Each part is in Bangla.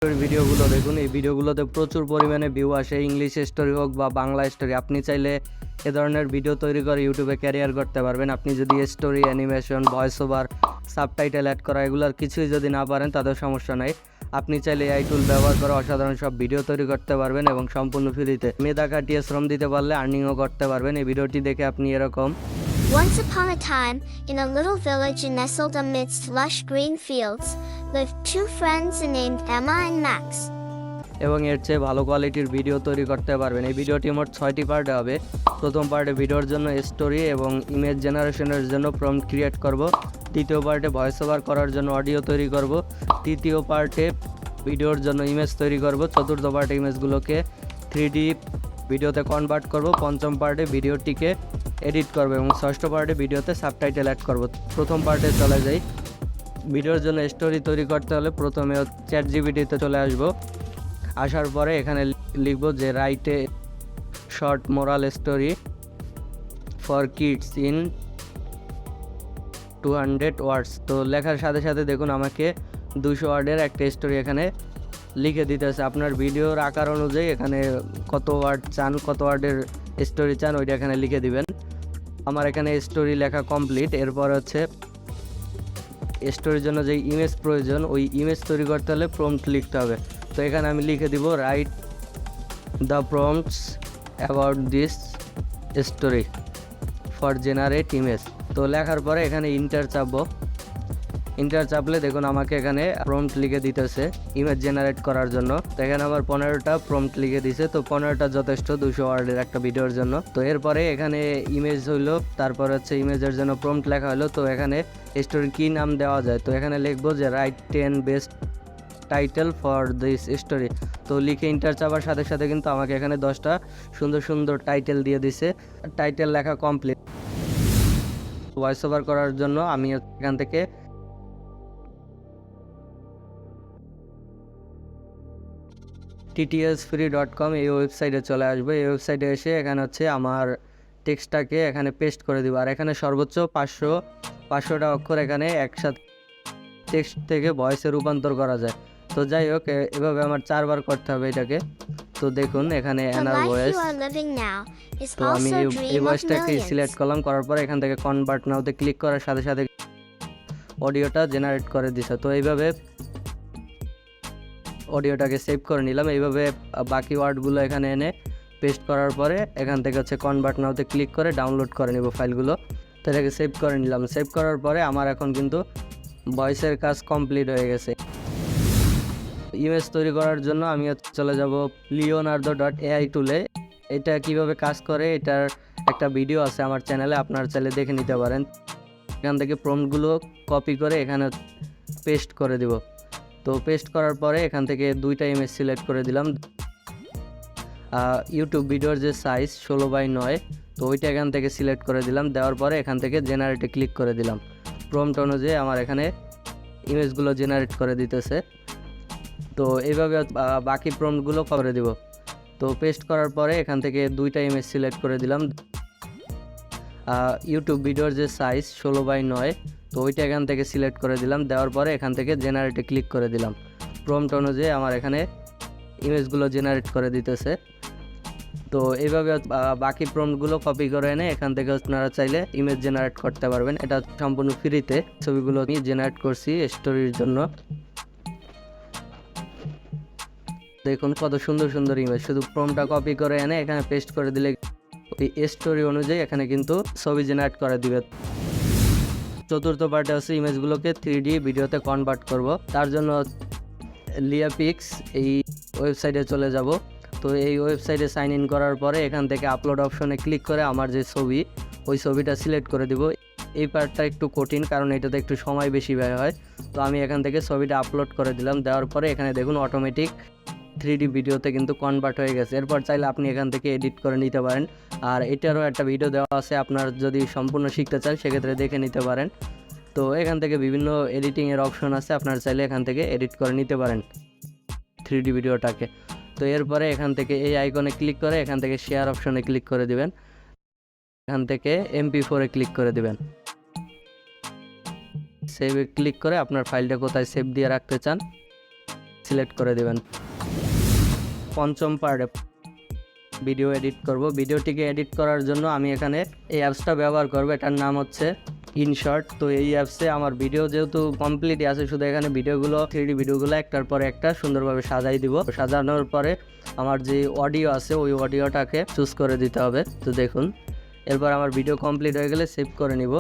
ভিডিওগুলো দেখুন, এই ভিডিওগুলোতে প্রচুর পরিমাণে ভিউ আসে। ইংলিশ স্টোরি হোক বা বাংলা স্টোরি, আপনি চাইলে এ ধরনের ভিডিও তৈরি করে ইউটিউবে ক্যারিয়ার করতে পারবেন। আপনি যদি story, animation, voice over, subtitle add করা এগুলোর কিছুই যদি না পারেন তাদের সমস্যা নাই। আপনি চাইলে এই টুল ব্যবহার করে অসাধারণ সব ভিডিও তৈরি করতে পারবেন এবং সম্পূর্ণ ফ্রিতে। মেধা খাটিয়ে শ্রম দিতে পারলে আর্নিংও করতে পারবেন। এই ভিডিওটি দেখে আপনি এরকম Once upon a time, in a little village nestled amidst lush green fields, lived two friends named Emma and Max. এবং এর চেয়ে ভালো কোয়ালিটির ভিডিও তৈরি করতে পারবেন। এই ভিডিওটি মোট 6টি পার্টে হবে। প্রথম পার্টে ভিডিওর জন্য স্টোরি এবং ইমেজ জেনারেশনের জন্য প্রম্পট ক্রিয়েট করব। দ্বিতীয় পার্টে ভয়েস ওভার করার জন্য অডিও তৈরি করব। তৃতীয় পার্টে ভিডিওর জন্য ইমেজ তৈরি করব। চতুর্থ পার্টে ইমেজগুলোকে 3D ভিডিওতে কনভার্ট করব। পঞ্চম পার্টে ভিডিওটিকে এডিট করব এবং ষষ্ঠ পার্টে ভিডিওতে সাবটাইটেল অ্যাড করব। প্রথম পার্টে চলে যাই। ভিডিওর জন্য স্টোরি তৈরি করতে হলে প্রথমে ChatGPT-তে চলে আসব। আসার পরে এখানে লিখব যে write a short moral story for kids in 200 words. তো লেখার সাথে সাথে দেখুন আমাকে 200 ওয়ার্ডের একটা স্টোরি এখানে লিখে দিতেছে। আপনার ভিডিওর আকার অনুযায়ী এখানে কত ওয়ার্ড চান, কত ওয়ার্ডের স্টোরি চান ওইটা এখানে লিখে দিবেন। আমার এখানে স্টোরি লেখা কমপ্লিট। এরপর হচ্ছে স্টোরির জন্য যে ইমেজ প্রয়োজন, ওই ইমেজ তৈরি করতে হলে প্রম্পট লিখতে হবে। তো এখানে আমি লিখে দিব write the prompts about this story for generate image. তো লেখার পরে এখানে ইন্টার চাপবো। ইন্টার চাপলে দেখুন আমাকে এখানে প্রম্পট লিখে দিতেছে ইমেজ জেনারেট করার জন্য। তো এখানে আমার 15টা প্রম্পট লিখে দিছে। তো 15টা যথেষ্ট 200 ওয়ার্ডের একটা ভিডিওর জন্য। তো এরপরে এখানে ইমেজ হইলো, তারপর হচ্ছে ইমেজের জন্য প্রম্পট লেখা হলো। তো এখানে স্টোরির কী নাম দেওয়া যায়, তো এখানে লিখবো যে right 10 best title for this story. তো লিখে ইন্টার চাপার সাথে সাথে কিন্তু আমাকে এখানে 10টা সুন্দর সুন্দর টাইটেল দিয়ে দিছে। টাইটেল লেখা কমপ্লিট। ভয়েস ওভার করার জন্য আমি এখান থেকে ttsfree.com এই ওয়েবসাইটে চলে আসবে। এই ওয়েবসাইটে এসে এখানে হচ্ছে আমার টেক্সটটাকে এখানে পেস্ট করে দিব। আর এখানে সর্বোচ্চ 500টা অক্ষর এখানে একসাথে টেক্সট থেকে ভয়েসে রূপান্তর করা যায়। তো যাই হোক, এভাবে আমার 4বার করতে হবে এটাকে। তো দেখুন এখানে The এনার life voice. you are living now is তো আমি also a এই dream of ভয়েসটাকে সিলেক্ট millions. করলাম, করার পরে এখান থেকে কনভার্ট নাওতে ক্লিক করার সাথে সাথে অডিওটা জেনারেট করে দিছে। তো এইভাবে অডিওটাকে সেভ করে নিলাম। এইভাবে বাকি ওয়ার্ডগুলো এখানে এনে পেস্ট করার পরে এখান থেকে হচ্ছে কনভার্ট নাওতে ক্লিক করে ডাউনলোড করে নিব ফাইলগুলো। তো এটাকে সেভ করে নিলাম। সেভ করার পরে আমার এখন কিন্তু ভয়েসের কাজ কমপ্লিট হয়ে গেছে। ইমেজ তৈরি করার জন্য আমি চলে যাব leonardo.ai টুলে। এটা কিভাবে কাজ করে এটার একটা ভিডিও আছে আমার চ্যানেলে, আপনারা চাইলে দেখে নিতে পারেন। এখান থেকে প্রম্পটগুলো কপি করে এখানে পেস্ট করে দিব। তো পেস্ট করার পরে এখান থেকে 2টা ইমেজ সিলেক্ট করে দিলাম। ইউটিউব ভিডিওর যে সাইজ 16:9, তো ওইটা এখান থেকে সিলেক্ট করে দিলাম। দেওয়ার পরে এখান থেকে জেনারেটে ক্লিক করে দিলাম। প্রম্পট অনুযায়ী আমার এখানে ইমেজগুলো জেনারেট করে দিতেছে। তো এইভাবে বাকি প্রম্পটগুলো করে দিব। তো পেস্ট করার পরে এখান থেকে 2টা ইমেজ সিলেক্ট করে দিলাম। ইউটিউব ভিডিওর যে সাইজ 16:9, তো ওইটা এখান থেকে সিলেক্ট করে দিলাম। দেওয়ার পরে এখান থেকে জেনারেটে ক্লিক করে দিলাম। প্রম্পট অনুযায়ী আমার এখানে ইমেজগুলো জেনারেট করে দিতেছে। তো এইভাবে বাকি প্রম্পটগুলো কপি করে এনে এখান থেকে আপনারা চাইলে ইমেজ জেনারেট করতে পারবেন। এটা সম্পূর্ণ ফ্রিতে। ছবিগুলো আমি জেনারেট করছি স্টোরির জন্য। দেখুন কত সুন্দর সুন্দর ইমেজ, শুধু প্রম্পটটা কপি করে এনে এখানে পেস্ট করে দিলে ওই স্টোরি অনুযায়ী এখানে কিন্তু ছবি জেনারেট করে দিবে। চতুর্থ পার্টে হচ্ছে ইমেজগুলোকে 3D ভিডিওতে কনভার্ট করব। তার জন্য লিয়াপিক্স এই ওয়েবসাইটে চলে যাব। তো এই ওয়েবসাইটে সাইন ইন করার পরে এখান থেকে আপলোড অপশনে ক্লিক করে আমার যে ছবি, ওই ছবিটা সিলেক্ট করে দিব। এই পার্টটা একটু কঠিন, কারণ এটাতে একটু সময় বেশি ব্যয় হয়। তো আমি এখান থেকে ছবিটা আপলোড করে দিলাম। দেওয়ার পরে এখানে দেখুন অটোমেটিক 3D ভিডিওতে কিন্তু কনভার্ট হয়ে গেছে। এরপর চাইলে আপনি এখান থেকে এডিট করে নিতে পারেন। আর এটারও একটা ভিডিও দেওয়া আছে, আপনার যদি সম্পূর্ণ শিখতে চান সেক্ষেত্রে দেখে নিতে পারেন। তো এখান থেকে বিভিন্ন এডিটিংয়ের অপশন আছে, আপনারা চাইলে এখান থেকে এডিট করে নিতে পারেন 3D ভিডিওটাকে। তো এরপরে এখান থেকে এই আইকনে ক্লিক করে এখান থেকে শেয়ার অপশনে ক্লিক করে দিবেন। এখান থেকে MP4-এ ক্লিক করে দিবেন। সেভে ক্লিক করে আপনার ফাইলটা কোথায় সেভ দিয়ে রাখতে চান সিলেক্ট করে দেবেন। পঞ্চম পার্টে ভিডিও এডিট করব। ভিডিওটিকে এডিট করার জন্য আমি এখানে এই অ্যাপসটা ব্যবহার করব, এটার নাম হচ্ছে ইনশর্ট। তো এই অ্যাপসে আমার ভিডিও যেহেতু কমপ্লিটই আছে, শুধু এখানে ভিডিওগুলো 3D ভিডিওগুলো একটার পরে একটা সুন্দরভাবে সাজাই দিব। সাজানোর পরে আমার যে অডিও আছে ওই অডিওটাকে চুজ করে দিতে হবে। তো দেখুন, এরপর আমার ভিডিও কমপ্লিট হয়ে গেলে সেভ করে নিব।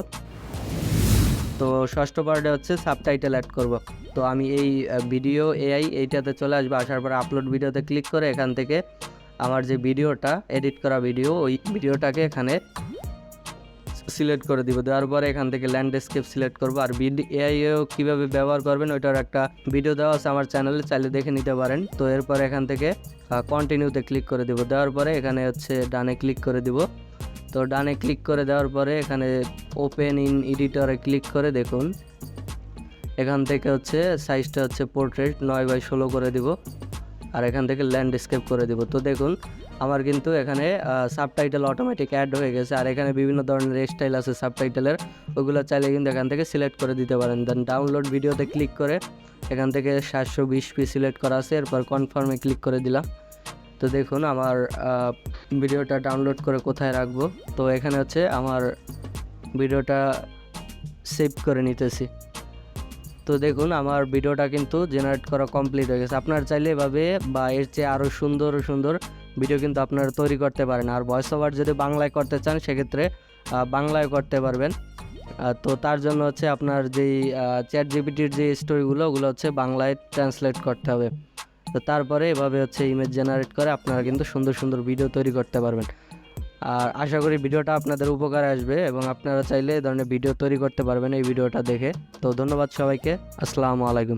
তো ষষ্ঠ পার্টে হচ্ছে সাবটাইটেল অ্যাড করব। তো আমি এই ভিডিও এআই এইটাতে চলে আসবো, আসার পরে আপলোড ভিডিওতে ক্লিক করে এখান থেকে আমার যে ভিডিওটা এডিট করা ভিডিও, ওই ভিডিওটাকে এখানে সিলেক্ট করে দিব। দেওয়ার পরে এখান থেকে ল্যান্ডস্কেপ সিলেক্ট করব। আর এআইও কীভাবে ব্যবহার করবেন ওইটার একটা ভিডিও দেওয়া আছে আমার চ্যানেলে, চাইলে দেখে নিতে পারেন। তো এরপর এখান থেকে কন্টিনিউতে ক্লিক করে দিব। দেওয়ার পরে এখানে হচ্ছে ডানে ক্লিক করে দিব। তো ডানে ক্লিক করে দেওয়ার পরে এখানে ওপেন ইন এডিটরে ক্লিক করে দেখুন, এখান থেকে হচ্ছে সাইজটা হচ্ছে পোর্ট্রেট 9x16 করে দিব। আর এখান থেকে ল্যান্ডস্কেপ করে দিব। তো দেখুন আমার কিন্তু এখানে সাবটাইটেল অটোমেটিক অ্যাড হয়ে গেছে। আর এখানে বিভিন্ন ধরনের স্টাইল আছে সাবটাইটেলের, ওগুলো চাইলে কিন্তু এখান থেকে সিলেক্ট করে দিতে পারেন। দেন ডাউনলোড ভিডিওতে ক্লিক করে এখান থেকে 720p সিলেক্ট করা আছে, এরপর কনফার্মে ক্লিক করে দিলাম। তো দেখুন আমার ভিডিওটা ডাউনলোড করে কোথায় রাখবো, তো এখানে হচ্ছে আমার ভিডিওটা সেভ করে নিতেছি। তো দেখুন আমার ভিডিওটা কিন্তু জেনারেট করা কমপ্লিট হয়ে গেছে। আপনার চাইলে এভাবে বা এর চেয়ে আরও সুন্দর সুন্দর ভিডিও কিন্তু আপনারা তৈরি করতে পারেন। আর ভয়েস ওভার যদি বাংলায় করতে চান সেক্ষেত্রে বাংলায় করতে পারবেন। তো তার জন্য হচ্ছে আপনার যেই চ্যাট জিপিটির যে স্টোরিগুলো ওগুলো হচ্ছে বাংলায় ট্রান্সলেট করতে হবে। তো তারপরে এভাবে হচ্ছে ইমেজ জেনারেট করে আপনারা কিন্তু সুন্দর সুন্দর ভিডিও তৈরি করতে পারবেন। আর আশা করি ভিডিওটা আপনাদের উপকারে আসবে এবং আপনারা চাইলে এই ধরনের ভিডিও তৈরি করতে পারবেন এই ভিডিওটা দেখে। তো ধন্যবাদ সবাইকে, আসসালামু আলাইকুম।